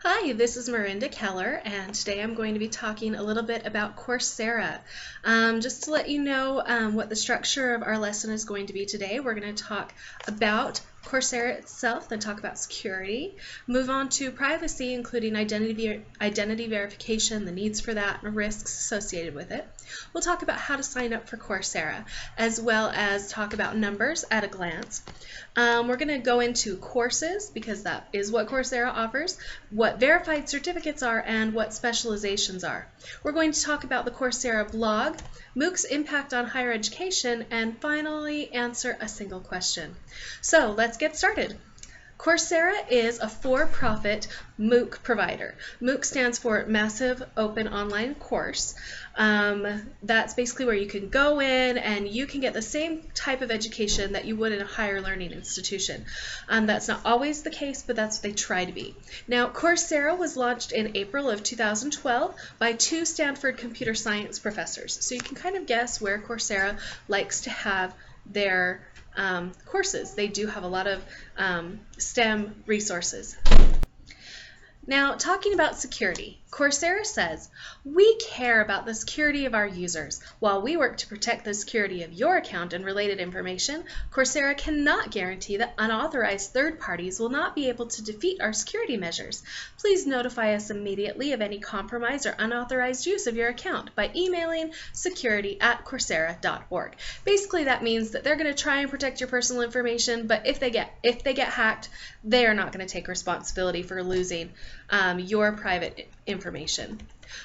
Hi, this is Miranda Keller, and today I'm going to be talking a little bit about Coursera. Just to let you know what the structure of our lesson is going to be today, we're going to talk about Coursera itself, then talk about security, move on to privacy, including identity verification, the needs for that, and risks associated with it. We'll talk about how to sign up for Coursera, as well as talk about numbers at a glance. We're going to go into courses, because that is what Coursera offers, what verified certificates are, and what specializations are. We're going to talk about the Coursera blog, MOOC's impact on higher education, and finally answer a single question. So let's get started. Coursera is a for-profit MOOC provider. MOOC stands for Massive Open Online Course. That's basically where you can go in and you can get the same type of education that you would in a higher learning institution. That's not always the case, but that's what they try to be. Now, Coursera was launched in April of 2012 by two Stanford computer science professors. So you can kind of guess where Coursera likes to have their courses. They do have a lot of STEM resources. Now, talking about security, Coursera says, "We care about the security of our users. While we work to protect the security of your account and related information, Coursera cannot guarantee that unauthorized third parties will not be able to defeat our security measures. Please notify us immediately of any compromised or unauthorized use of your account by emailing security@coursera.org. Basically, that means that they're going to try and protect your personal information, but if they get hacked, they are not going to take responsibility for losing your private information.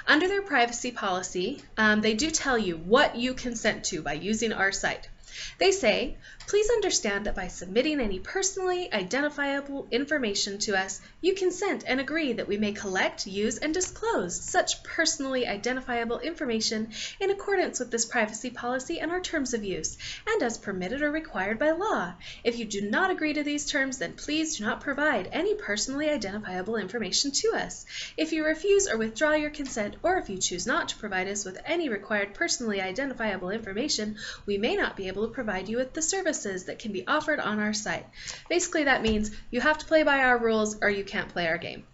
Under their privacy policy, they do tell you what you consent to by using our site. They say, "Please understand that by submitting any personally identifiable information to us, you consent and agree that we may collect, use, and disclose such personally identifiable information in accordance with this privacy policy and our terms of use, and as permitted or required by law. If you do not agree to these terms, then please do not provide any personally identifiable information to us. If you refuse or withdraw your consent, or if you choose not to provide us with any required personally identifiable information, we may not be able to provide you with the services that can be offered on our site." Basically, that means you have to play by our rules or you can't play our game.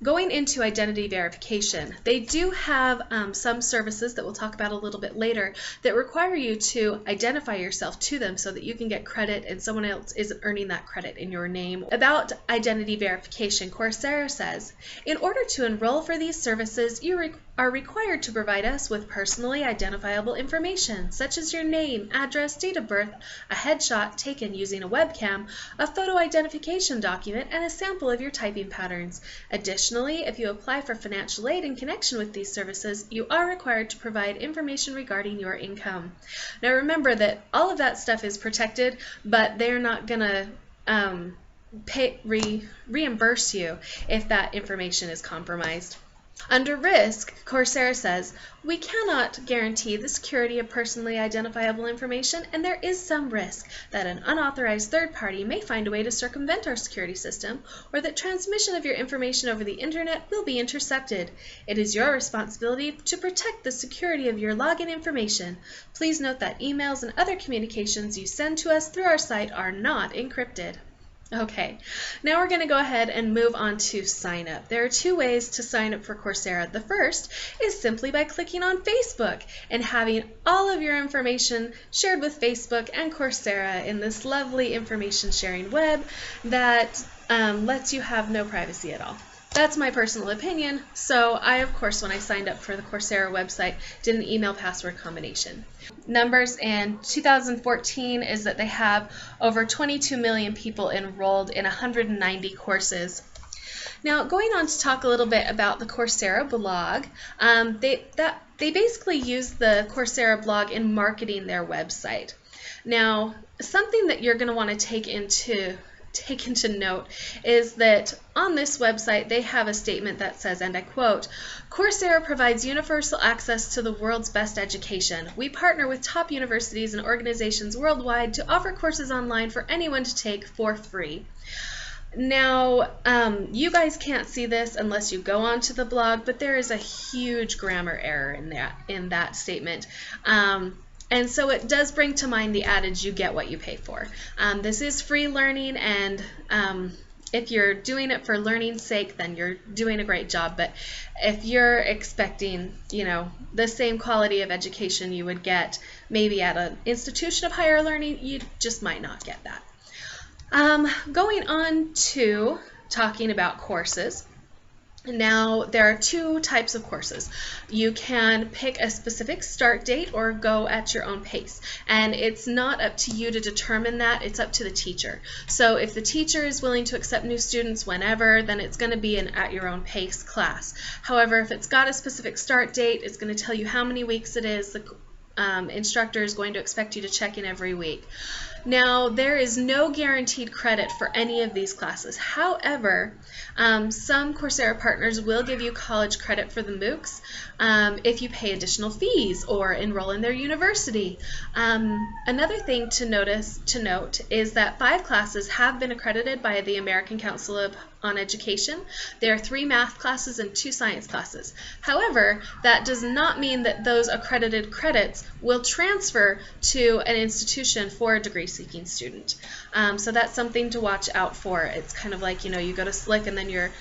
Going into identity verification, they do have some services that we'll talk about a little bit later that require you to identify yourself to them so that you can get credit and someone else isn't earning that credit in your name. About identity verification, Coursera says, "In order to enroll for these services, you are required to provide us with personally identifiable information, such as your name, address, date of birth, a headshot taken using a webcam, a photo identification document, and a sample of your typing patterns. Additionally, if you apply for financial aid in connection with these services, you are required to provide information regarding your income." Now remember that all of that stuff is protected, but they're not going to reimburse you if that information is compromised. Under risk, Coursera says, "We cannot guarantee the security of personally identifiable information, and there is some risk that an unauthorized third party may find a way to circumvent our security system, or that transmission of your information over the internet will be intercepted. It is your responsibility to protect the security of your login information. Please note that emails and other communications you send to us through our site are not encrypted." Okay, now we're going to go ahead and move on to sign up. There are two ways to sign up for Coursera. The first is simply by clicking on Facebook and having all of your information shared with Facebook and Coursera in this lovely information sharing web that lets you have no privacy at all. That's my personal opinion, so I, of course, when I signed up for the Coursera website, did an email password combination. Numbers in 2014 is that they have over 22 million people enrolled in 190 courses. Now, going on to talk a little bit about the Coursera blog, they basically use the Coursera blog in marketing their website. Now, something that you're going to want to take into note is that on this website they have a statement that says, and I quote, "Coursera provides universal access to the world's best education. We partner with top universities and organizations worldwide to offer courses online for anyone to take for free." Now, you guys can't see this unless you go onto the blog, but there is a huge grammar error in that statement. And so it does bring to mind the adage, you get what you pay for. This is free learning, and If you're doing it for learning's sake, then you're doing a great job. But if you're expecting, the same quality of education you would get maybe at an institution of higher learning, you just might not get that. Going on to talking about courses. Now, there are two types of courses. You can pick a specific start date or go at your own pace. And it's not up to you to determine that, it's up to the teacher. So if the teacher is willing to accept new students whenever, then it's going to be an at your own pace class. However, if it's got a specific start date, it's going to tell you how many weeks it is. The instructor is going to expect you to check in every week. Now, there is no guaranteed credit for any of these classes. However, some Coursera partners will give you college credit for the MOOCs if you pay additional fees or enroll in their university. Another thing to note is that 5 classes have been accredited by the American Council on Education. There are 3 math classes and 2 science classes. However, that does not mean that those accredited credits will transfer to an institution for a degree-seeking student. So that's something to watch out for. It's kind of like, you go to SLIC and then your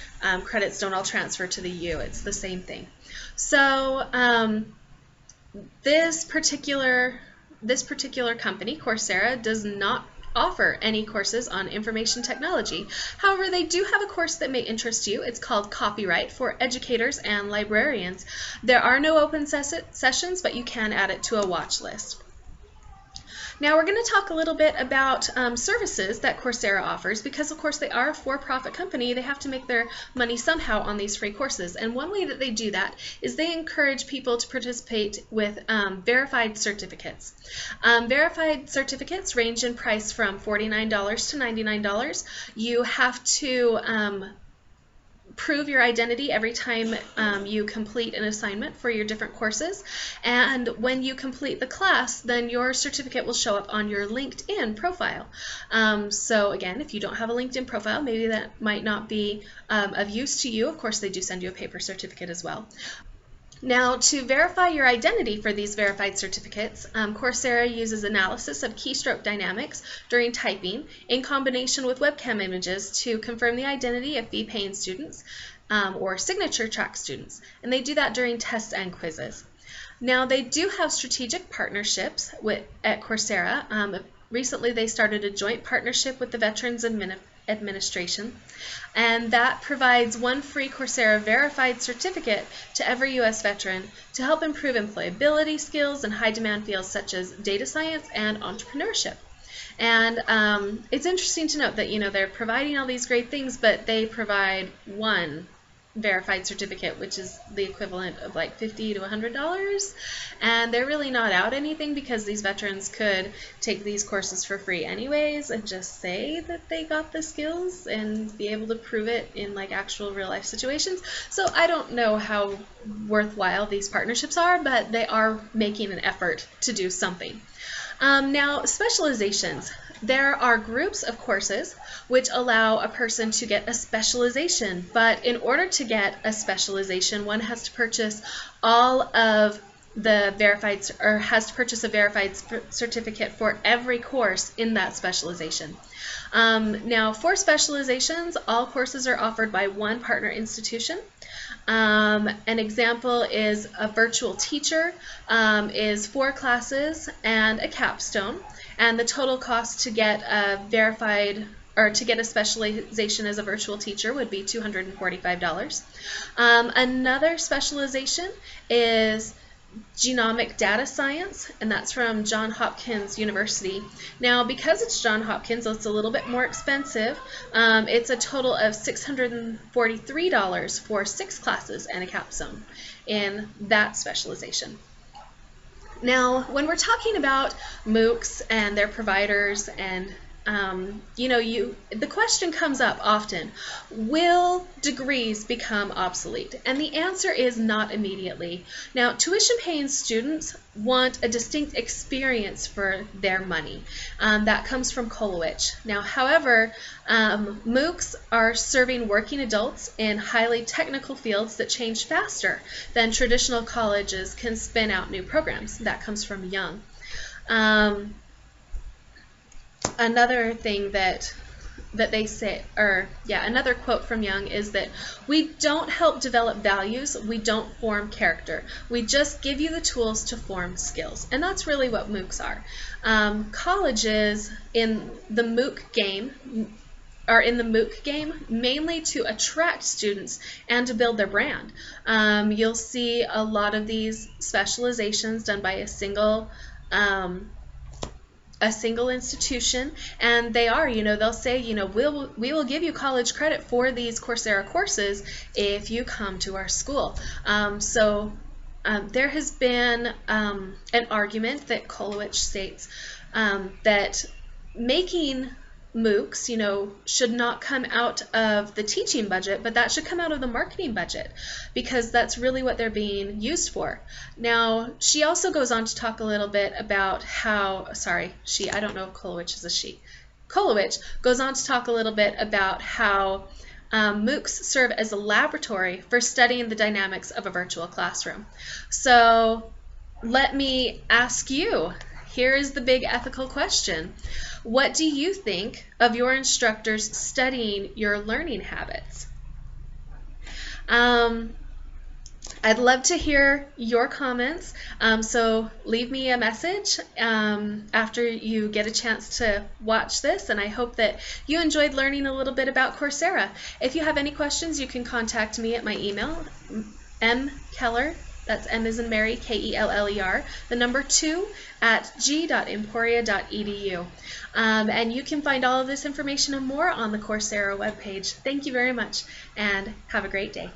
credits don't all transfer to the U. It's the same thing. So this particular company, Coursera, does not offer any courses on information technology. However, they do have a course that may interest you. It's called Copyright for Educators and Librarians. There are no open sessions, but you can add it to a watch list. Now we're going to talk a little bit about services that Coursera offers, because of course they are a for-profit company. They have to make their money somehow on these free courses, and one way that they do that is they encourage people to participate with verified certificates. Verified certificates range in price from $49 to $99. You have to prove your identity every time you complete an assignment for your different courses, and when you complete the class, then your certificate will show up on your LinkedIn profile. So again, if you don't have a LinkedIn profile, maybe that might not be of use to you. Of course, they do send you a paper certificate as well. Now, to verify your identity for these verified certificates, Coursera uses analysis of keystroke dynamics during typing in combination with webcam images to confirm the identity of fee-paying students or signature track students, and they do that during tests and quizzes. Now, they do have strategic partnerships at Coursera. Recently, they started a joint partnership with the Veterans Administration, and that provides one free Coursera verified certificate to every U.S. veteran to help improve employability skills in high-demand fields such as data science and entrepreneurship. And it's interesting to note that they're providing all these great things, but they provide one verified certificate, which is the equivalent of like $50 to $100, and they're really not out anything, because these veterans could take these courses for free anyways and just say that they got the skills and be able to prove it in like actual real life situations. So I don't know how worthwhile these partnerships are, but they are making an effort to do something. Now, specializations. There are groups of courses which allow a person to get a specialization, but in order to get a specialization, one has to purchase all of the verified, or has to purchase a verified certificate for every course in that specialization. Now, for specializations, all courses are offered by one partner institution. An example is a virtual teacher is 4 classes and a capstone, and the total cost to get a verified or to get a specialization as a virtual teacher would be $245. Another specialization is genomic data science, and that's from Johns Hopkins University. Now, because it's Johns Hopkins, it's a little bit more expensive. It's a total of $643 for 6 classes and a capstone in that specialization. Now, when we're talking about MOOCs and their providers, and the question comes up often, will degrees become obsolete? And the answer is not immediately. Now, tuition-paying students want a distinct experience for their money. That comes from Kolowich. Now, however, MOOCs are serving working adults in highly technical fields that change faster than traditional colleges can spin out new programs. That comes from Young. Another thing that that they say, or yeah, another quote from Young is that we don't help develop values, we don't form character. We just give you the tools to form skills. And that's really what MOOCs are. Colleges in the MOOC game are in the MOOC game mainly to attract students and to build their brand. You'll see a lot of these specializations done by a single institution, and they are, they'll say, we will give you college credit for these Coursera courses if you come to our school. There has been an argument that Kolowich states that making MOOCs, should not come out of the teaching budget, but that should come out of the marketing budget, because that's really what they're being used for. Now, she also goes on to talk a little bit about how, I don't know if Kolowich is a she. Kolowich goes on to talk a little bit about how MOOCs serve as a laboratory for studying the dynamics of a virtual classroom. So let me ask you, here is the big ethical question. What do you think of your instructors studying your learning habits? I'd love to hear your comments, so leave me a message after you get a chance to watch this, and I hope that you enjoyed learning a little bit about Coursera. If you have any questions, you can contact me at my email, mkeller, that's M as in Mary, Keller, the number 2 at g.emporia.edu. And you can find all of this information and more on the Coursera webpage. Thank you very much, and have a great day.